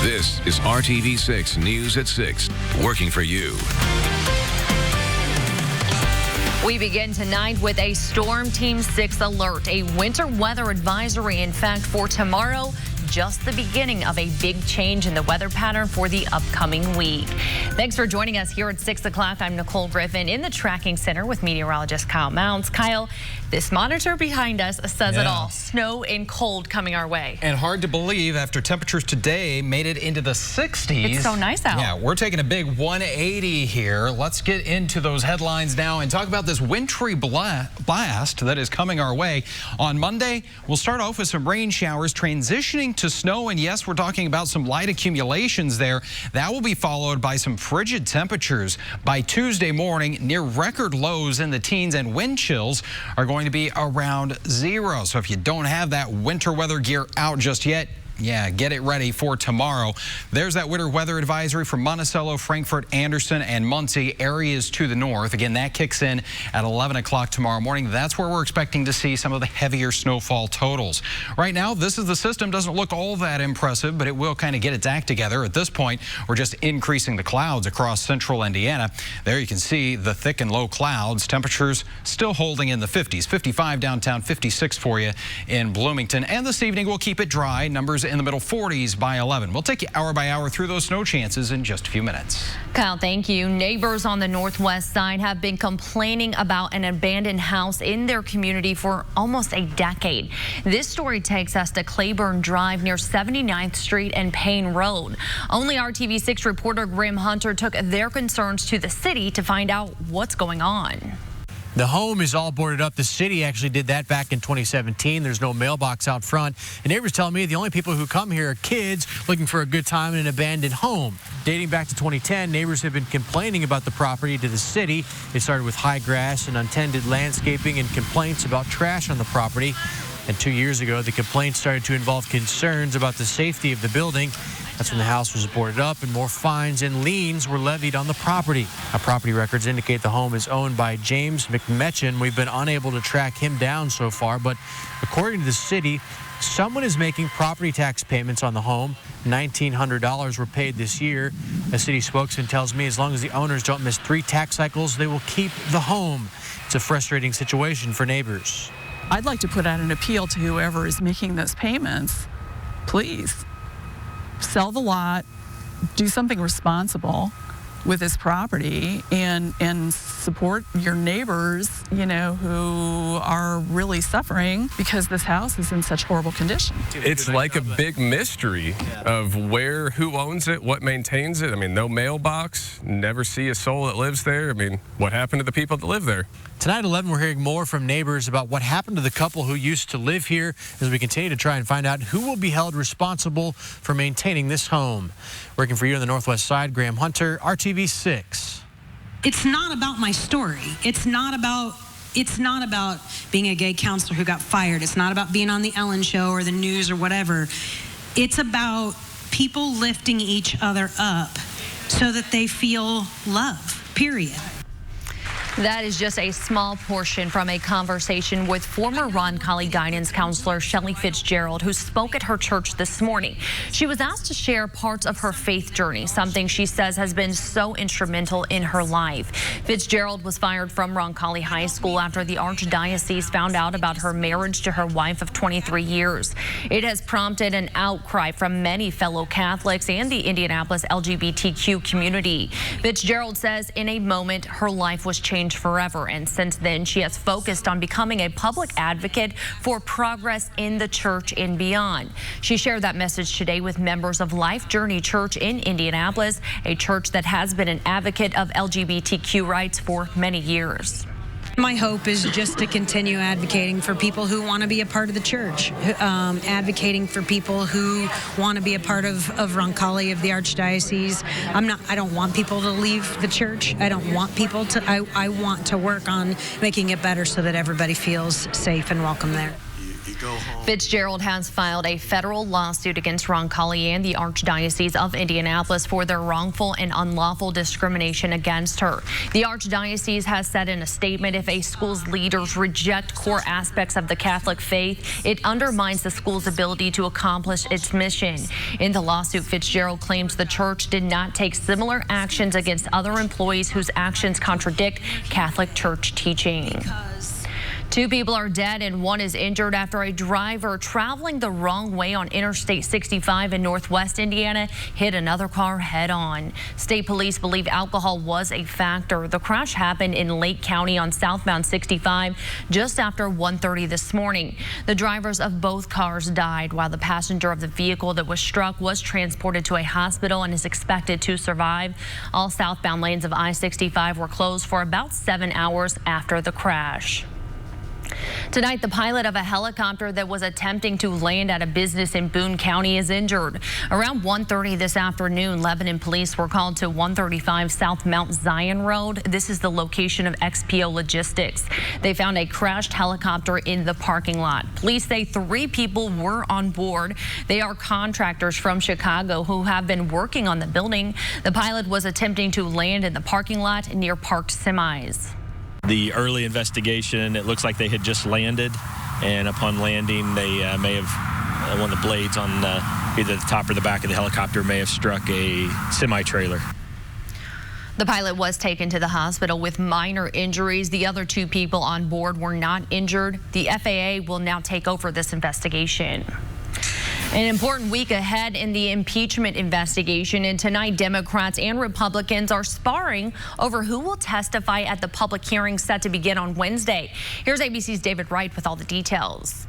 This is RTV6 News at 6, working for you. We begin tonight with a Storm Team 6 alert, a winter weather advisory, in fact, for tomorrow. Just the beginning of a big change in the weather pattern for the upcoming week. Thanks for joining us here at 6 o'clock. I'm Nicole Griffin in the tracking center with meteorologist Kyle Mounts. Kyle, this monitor behind us says it all. Snow and cold coming our way. And hard to believe after temperatures today made it into the 60s. It's so nice out. Yeah, we're taking a big 180 here. Let's get into those headlines now and talk about this wintry blast that is coming our way. On Monday, we'll start off with some rain showers transitioning to snow, and yes, we're talking about some light accumulations there. That will be followed by some frigid temperatures. By Tuesday morning, near record lows in the teens, and wind chills are going to be around 0. So if you don't have that winter weather gear out just yet, yeah, get it ready for tomorrow. There's that winter weather advisory for Monticello, Frankfort, Anderson, and Muncie, areas to the north. Again, that kicks in at 11 o'clock tomorrow morning. That's where we're expecting to see some of the heavier snowfall totals. Right now, this is the system. Doesn't look all that impressive, but it will kind of get its act together. At this point, we're just increasing the clouds across central Indiana. There you can see the thick and low clouds. Temperatures still holding in the 50s. 55 downtown, 56 for you in Bloomington. And this evening, we'll keep it dry. Numbers in the middle 40s by 11. We'll take you hour by hour through those snow chances in just a few minutes. Kyle, thank you. Neighbors on the northwest side have been complaining about an abandoned house in their community for almost a decade. This story takes us to Claiborne Drive near 79th Street and Payne Road. Only RTV6 reporter Graham Hunter took their concerns to the city to find out what's going on. The home is all boarded up. The city actually did that back in 2017. There's no mailbox out front. And neighbors tell me the only people who come here are kids looking for a good time in an abandoned home. Dating back to 2010, neighbors have been complaining about the property to the city. It started with high grass and untended landscaping and complaints about trash on the property. And 2 years ago, the complaints started to involve concerns about the safety of the building. That's when the house was boarded up and more fines and liens were levied on the property. Our property records indicate the home is owned by James McMetchin. We've been unable to track him down so far, but according to the city, someone is making property tax payments on the home. $1,900 were paid this year. A city spokesman tells me as long as the owners don't miss 3 tax cycles, they will keep the home. It's a frustrating situation for neighbors. I'd like to put out an appeal to whoever is making those payments. Please, sell the lot, do something responsible with this property, and support your neighbors, you know, who are really suffering because this house is in such horrible condition. It's like a big mystery of who owns it, what maintains it. I mean, no mailbox, never see a soul that lives there. I mean, what happened to the people that live there? Tonight at 11, we're hearing more from neighbors about what happened to the couple who used to live here as we continue to try and find out who will be held responsible for maintaining this home. Working for you on the northwest side, Graham Hunter, RTV6. It's not about my story. It's not about being a gay counselor who got fired. It's not about being on the Ellen Show or the news or whatever. It's about people lifting each other up so that they feel love, period. That is just a small portion from a conversation with former Roncalli guidance counselor Shelly Fitzgerald, who spoke at her church this morning. She was asked to share parts of her faith journey, something she says has been so instrumental in her life. Fitzgerald was fired from Roncalli High School after the Archdiocese found out about her marriage to her wife of 23 years. It has prompted an outcry from many fellow Catholics and the Indianapolis LGBTQ community. Fitzgerald says in a moment her life was changed forever, and since then she has focused on becoming a public advocate for progress in the church and beyond. She shared that message today with members of Life Journey Church in Indianapolis, a church that has been an advocate of LGBTQ rights for many years. My hope is just to continue advocating for people who want to be a part of the church, advocating for people who want to be a part of Roncalli, of the Archdiocese. I don't want people to leave the church. I don't want people to, I want to work on making it better so that everybody feels safe and welcome there. Fitzgerald has filed a federal lawsuit against Roncalli and the Archdiocese of Indianapolis for their wrongful and unlawful discrimination against her. The Archdiocese has said in a statement, if a school's leaders reject core aspects of the Catholic faith, it undermines the school's ability to accomplish its mission. In the lawsuit, Fitzgerald claims the church did not take similar actions against other employees whose actions contradict Catholic Church teaching. 2 people are dead and 1 is injured after a driver traveling the wrong way on Interstate 65 in northwest Indiana hit another car head-on. State police believe alcohol was a factor. The crash happened in Lake County on southbound 65 just after 1:30 this morning. The drivers of both cars died, while the passenger of the vehicle that was struck was transported to a hospital and is expected to survive. All southbound lanes of I-65 were closed for about 7 hours after the crash. Tonight, the pilot of a helicopter that was attempting to land at a business in Boone County is injured. Around 1:30 this afternoon, Lebanon police were called to 135 South Mount Zion Road. This is the location of XPO Logistics. They found a crashed helicopter in the parking lot. Police say 3 people were on board. They are contractors from Chicago who have been working on the building. The pilot was attempting to land in the parking lot near parked semis. The early investigation, it looks like they had just landed, and upon landing, they may have, one of the blades on either the top or the back of the helicopter may have struck a semi-trailer. The pilot was taken to the hospital with minor injuries. The other 2 people on board were not injured. The FAA will now take over this investigation. An important week ahead in the impeachment investigation, and tonight Democrats and Republicans are sparring over who will testify at the public hearing set to begin on Wednesday. Here's ABC's David Wright with all the details.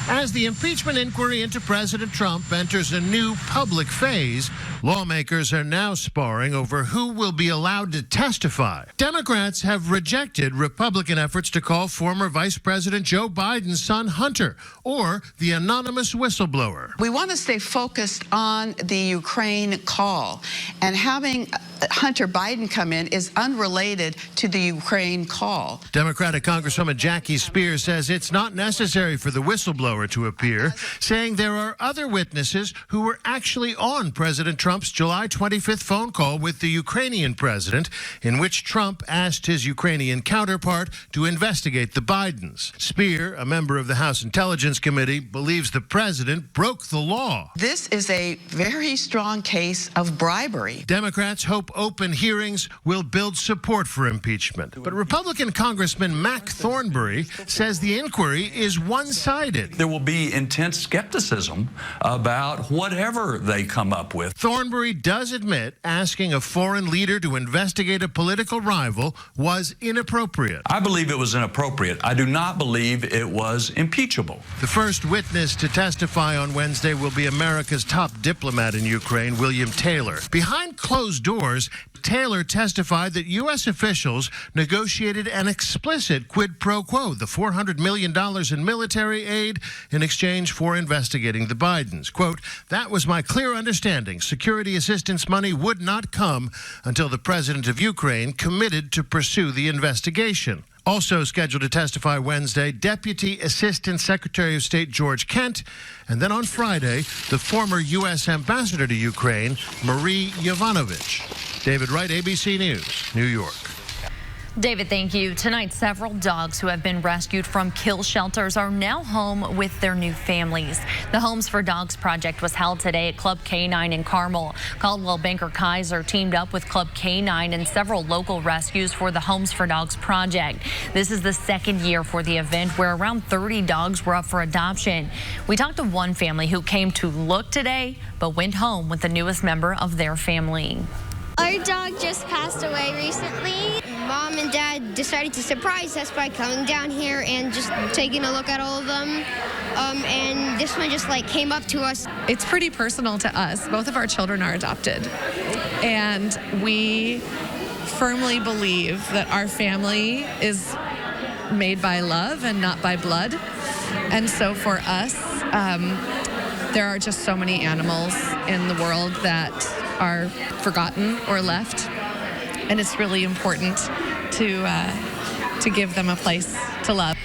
As the impeachment inquiry into President Trump enters a new public phase, lawmakers are now sparring over who will be allowed to testify. Democrats have rejected Republican efforts to call former Vice President Joe Biden's son Hunter, or the anonymous whistleblower. We want to stay focused on the Ukraine call, and having Hunter Biden come in is unrelated to the Ukraine call. Democratic Congresswoman Jackie Spears says it's not necessary for the whistleblower to appear, saying there are other witnesses who were actually on President Trump's July 25th phone call with the Ukrainian president, in which Trump asked his Ukrainian counterpart to investigate the Bidens. Spear, a member of the House Intelligence Committee, believes the president broke the law. This is a very strong case of bribery. Democrats hope open hearings will build support for impeachment. But Republican Congressman Mac Thornberry says the inquiry is one-sided. There will be intense skepticism about whatever they come up with. Thornberry does admit asking a foreign leader to investigate a political rival was inappropriate. I believe it was inappropriate. I do not believe it was impeachable. The first witness to testify on Wednesday will be America's top diplomat in Ukraine, William Taylor. Behind closed doors, Taylor testified that U.S. officials negotiated an explicit quid pro quo, the $400 million in military aid in exchange for investigating the Bidens. Quote, "That was my clear understanding. Security assistance money would not come until the president of Ukraine committed to pursue the investigation." Also scheduled to testify Wednesday, Deputy Assistant Secretary of State George Kent, and then on Friday, the former U.S. Ambassador to Ukraine, Marie Yovanovitch. David Wright, ABC News, New York. David, thank you. Tonight, several dogs who have been rescued from kill shelters are now home with their new families. The Homes for Dogs project was held today at Club K9 in Carmel. Caldwell Banker Kaiser teamed up with Club K9 and several local rescues for the Homes for Dogs project. This is the second year for the event, where around 30 dogs were up for adoption. We talked to one family who came to look today, but went home with the newest member of their family. Our dog just passed away recently. Mom and Dad decided to surprise us by coming down here and just taking a look at all of them. And this one just came up to us. It's pretty personal to us. Both of our children are adopted. And we firmly believe that our family is made by love and not by blood. And so for us, there are just so many animals in the world that are forgotten or left, and it's really important to give them a place to love.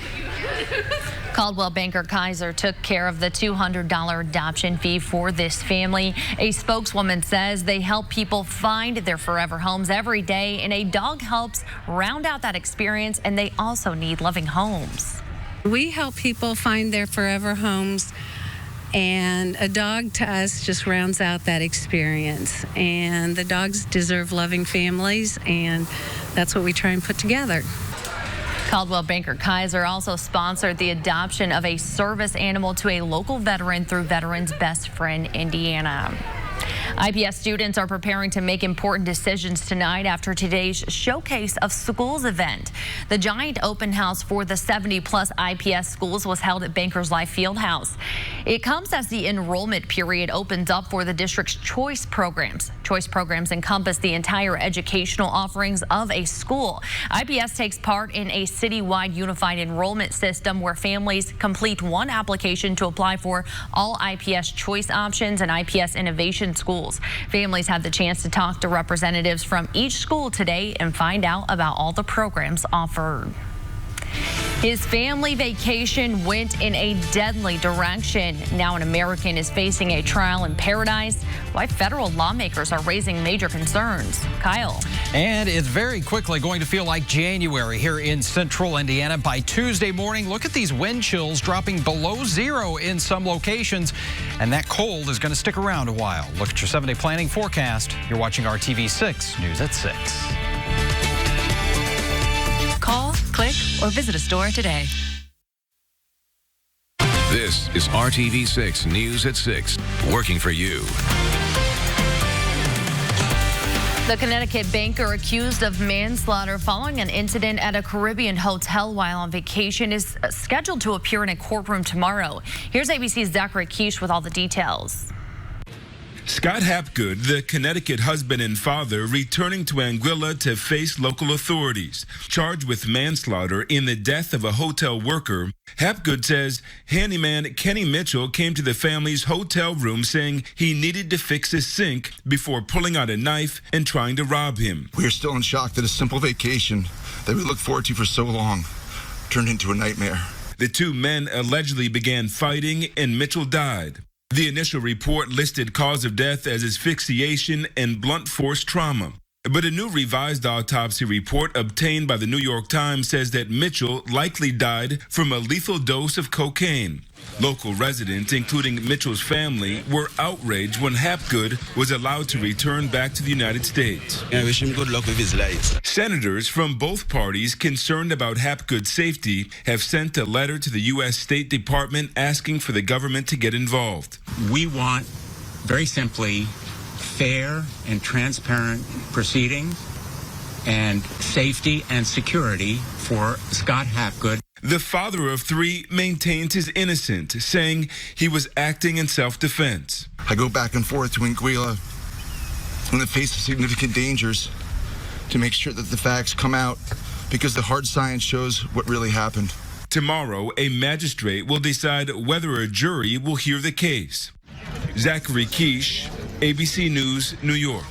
Coldwell Banker Kaiser took care of the $200 adoption fee for this family. A spokeswoman says they help people find their forever homes every day, and a dog helps round out that experience, and they also need loving homes. We help people find their forever homes, and a dog to us just rounds out that experience. And the dogs deserve loving families, and that's what we try and put together. Coldwell Banker Kaiser also sponsored the adoption of a service animal to a local veteran through Veterans Best Friend Indiana. IPS students are preparing to make important decisions tonight after today's Showcase of Schools event. The giant open house for the 70-plus IPS schools was held at Bankers Life Fieldhouse. It comes as the enrollment period opens up for the district's choice programs. Choice programs encompass the entire educational offerings of a school. IPS takes part in a citywide unified enrollment system where families complete one application to apply for all IPS choice options and IPS innovation schools. Families had the chance to talk to representatives from each school today and find out about all the programs offered. His family vacation went in a deadly direction. Now an American is facing a trial in paradise. Why federal lawmakers are raising major concerns. Kyle. And it's very quickly going to feel like January here in central Indiana. By Tuesday morning, look at these wind chills dropping below zero in some locations. And that cold is going to stick around a while. Look at your 7-day planning forecast. You're watching RTV6 News at 6. Call, click, or visit a store today. This is RTV6 News at 6, working for you. The Connecticut banker accused of manslaughter following an incident at a Caribbean hotel while on vacation is scheduled to appear in a courtroom tomorrow. Here's ABC's Zachary Quiche with all the details. Scott Hapgood, the Connecticut husband and father, returning to Anguilla to face local authorities, charged with manslaughter in the death of a hotel worker. Hapgood says handyman Kenny Mitchell came to the family's hotel room saying he needed to fix his sink before pulling out a knife and trying to rob him. We are still in shock that a simple vacation that we looked forward to for so long turned into a nightmare. The two men allegedly began fighting and Mitchell died. The initial report listed cause of death as asphyxiation and blunt force trauma. But a new revised autopsy report obtained by the New York Times says that Mitchell likely died from a lethal dose of cocaine. Local residents, including Mitchell's family, were outraged when Hapgood was allowed to return back to the United States. I wish him good luck with his life. Senators from both parties concerned about Hapgood's safety have sent a letter to the U.S. State Department asking for the government to get involved. We want, very simply, fair and transparent proceeding and safety and security for Scott Hapgood. The father of three maintains his innocence, saying he was acting in self-defense. I go back and forth to Anguilla in the face of significant dangers to make sure that the facts come out because the hard science shows what really happened. Tomorrow, a magistrate will decide whether a jury will hear the case. Zachary Quiche, ABC News, New York.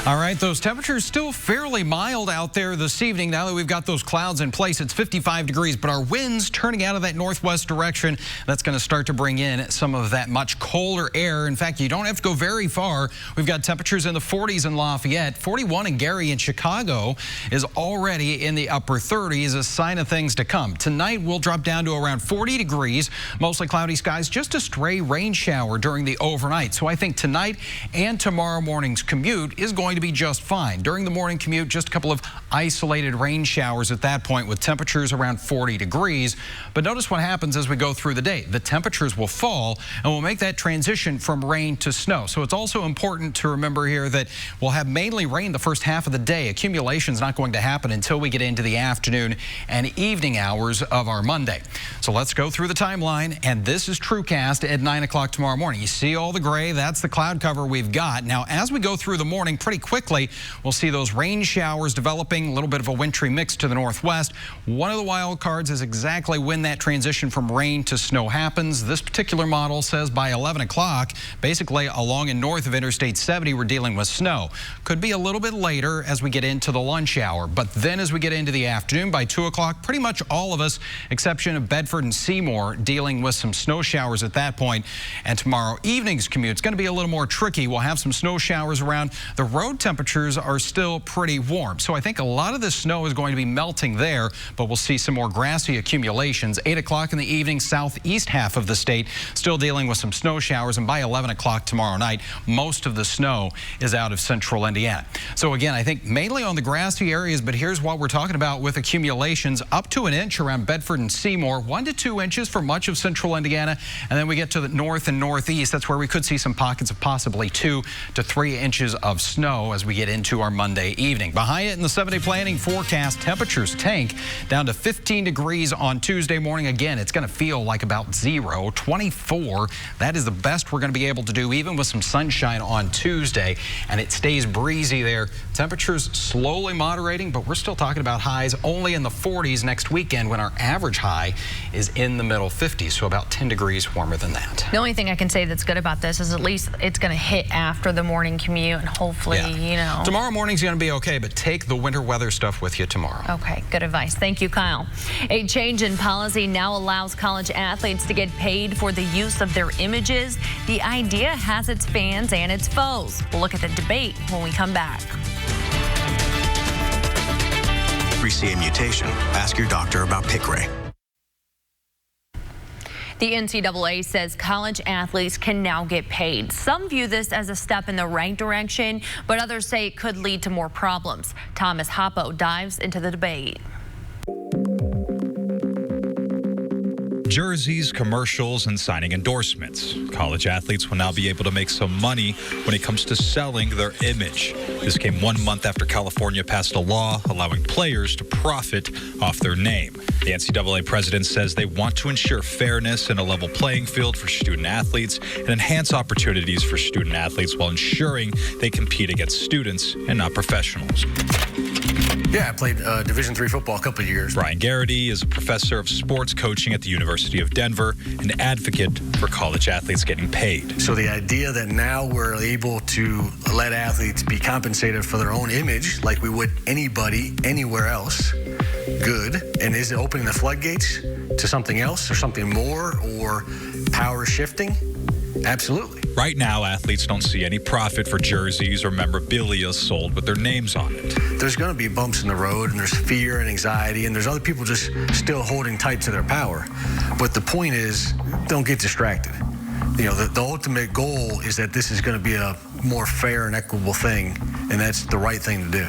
All right, those temperatures still fairly mild out there this evening. Now that we've got those clouds in place, it's 55 degrees, but our winds turning out of that northwest direction. That's going to start to bring in some of that much colder air. In fact, you don't have to go very far. We've got temperatures in the 40s in Lafayette. 41 in Gary and Chicago is already in the upper 30s, a sign of things to come. Tonight, we'll drop down to around 40 degrees, mostly cloudy skies, just a stray rain shower during the overnight. So I think tonight and tomorrow morning's commute is going to be just fine. During the morning commute, just a couple of isolated rain showers at that point with temperatures around 40 degrees. But notice what happens as we go through the day. The temperatures will fall and we'll make that transition from rain to snow. So it's also important to remember here that we'll have mainly rain the first half of the day. Accumulation is not going to happen until we get into the afternoon and evening hours of our Monday. So let's go through the timeline, and this is TrueCast at 9 o'clock tomorrow morning. You see all the gray, that's the cloud cover we've got. Now, as we go through the morning, pretty quickly, we'll see those rain showers developing, a little bit of a wintry mix to the northwest. One of the wild cards is exactly when that transition from rain to snow happens. This particular model says by 11 o'clock, basically along and north of Interstate 70, we're dealing with snow. Could be a little bit later as we get into the lunch hour, but then as we get into the afternoon, by 2 o'clock, pretty much all of us, exception of Bedford and Seymour, dealing with some snow showers at that point. And tomorrow evening's commute is going to be a little more tricky. We'll have some snow showers around. The road temperatures are still pretty warm, so I think a lot of this snow is going to be melting there, but we'll see some more grassy accumulations. 8 o'clock in the evening, southeast half of the state still dealing with some snow showers, and by 11 o'clock tomorrow night, most of the snow is out of central Indiana. So again, I think mainly on the grassy areas, but here's what we're talking about with accumulations up to an inch around Bedford and Seymour, 1 to 2 inches for much of central Indiana, and then we get to the north and northeast. That's where we could see some pockets of possibly 2 to 3 inches of snow as we get into our Monday evening. Behind it in the 7-day planning forecast, temperatures tank down to 15 degrees on Tuesday morning. Again, it's going to feel like about 0, 24. That is the best we're going to be able to do, even with some sunshine on Tuesday, and it stays breezy there. Temperatures slowly moderating, but we're still talking about highs only in the 40s next weekend, when our average high is in the middle 50s, so about 10 degrees warmer than that. The only thing I can say that's good about this is at least it's going to hit after the morning commute, and hopefully, you know. Tomorrow morning's going to be okay, but take the winter weather stuff with you tomorrow. Okay, good advice. Thank you, Kyle. A change in policy now allows college athletes to get paid for the use of their images. The idea has its fans and its foes. We'll look at the debate when we come back. PCA mutation. Ask your doctor about Piqray. The NCAA says college athletes can now get paid. Some view this as a step in the right direction, but others say it could lead to more problems. Thomas Hoppo dives into the debate. Jerseys, commercials, and signing endorsements. College athletes will now be able to make some money when it comes to selling their image. This came 1 month after California passed a law allowing players to profit off their name. The NCAA president says they want to ensure fairness and a level playing field for student athletes and enhance opportunities for student athletes while ensuring they compete against students and not professionals. Yeah, I played Division III football a couple of years. Brian Garrity is a professor of sports coaching at the University of Denver, an advocate for college athletes getting paid. So the idea that now we're able to let athletes be compensated for their own image like we would anybody anywhere else, good. And is it opening the floodgates to something else or something more or power shifting? Absolutely. Right now, athletes don't see any profit for jerseys or memorabilia sold with their names on it. There's going to be bumps in the road, and there's fear and anxiety, and there's other people just still holding tight to their power. But the point is, don't get distracted. You know, the ultimate goal is that this is going to be a more fair and equitable thing, and that's the right thing to do.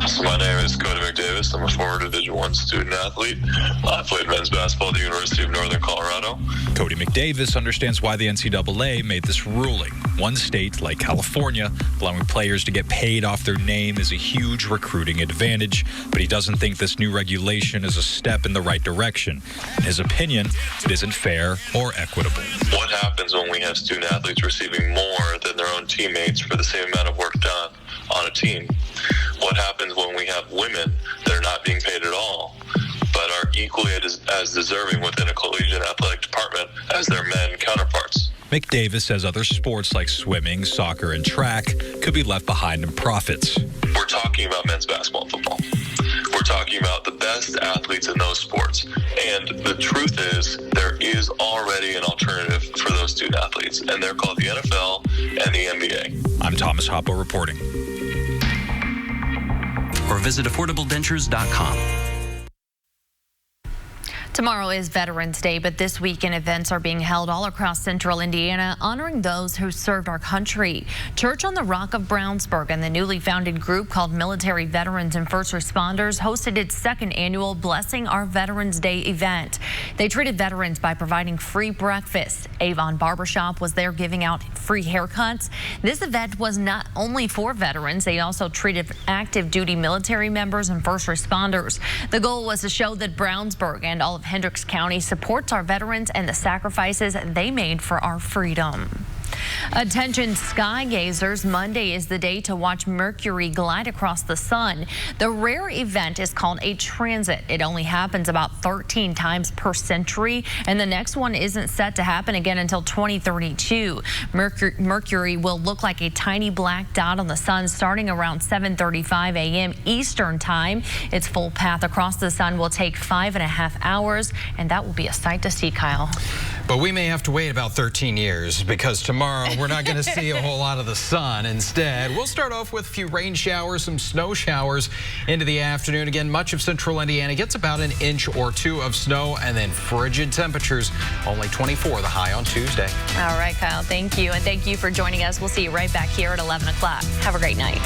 So my name is Cody McDavis. I'm a former Division I student athlete. I played men's basketball at the University of Northern Colorado. Cody McDavis understands why the NCAA made this ruling. One state, like California, allowing players to get paid off their name is a huge recruiting advantage, but he doesn't think this new regulation is a step in the right direction. In his opinion, it isn't fair or equitable. What happens when we have student athletes receiving more than their own teammates for the same amount of work done on a team? What happens when we have women that are not being paid at all, but are equally as deserving within a collegiate athletic department as their men counterparts? McDavis says other sports like swimming, soccer, and track could be left behind in profits. We're talking about men's basketball and football. We're talking about the best athletes in those sports. And the truth is, there is already an alternative for those student athletes, and they're called the NFL and the NBA. I'm Thomas Hoppo reporting. Or visit affordabledentures.com. Tomorrow is Veterans Day, but this weekend events are being held all across central Indiana, honoring those who served our country. Church on the Rock of Brownsburg and the newly founded group called Military Veterans and First Responders hosted its second annual Blessing Our Veterans Day event. They treated veterans by providing free breakfast. Avon Barbershop was there giving out free haircuts. This event was not only for veterans, they also treated active duty military members and first responders. The goal was to show that Brownsburg and all of Hendricks County supports our veterans and the sacrifices they made for our freedom. Attention sky gazers, Monday is the day to watch Mercury glide across the sun. The rare event is called a transit. It only happens about 13 times per century, and the next one isn't set to happen again until 2032. Mercury will look like a tiny black dot on the sun starting around 7:35 a.m. Eastern time. Its full path across the sun will take 5.5 hours, and that will be a sight to see, Kyle. But we may have to wait about 13 years because tomorrow we're not going to see a whole lot of the sun. Instead, we'll start off with a few rain showers, some snow showers into the afternoon. Again, much of central Indiana gets about an inch or two of snow, and then frigid temperatures, only 24 the high on Tuesday. All right, Kyle, thank you. And thank you for joining us. We'll see you right back here at 11 o'clock. Have a great night.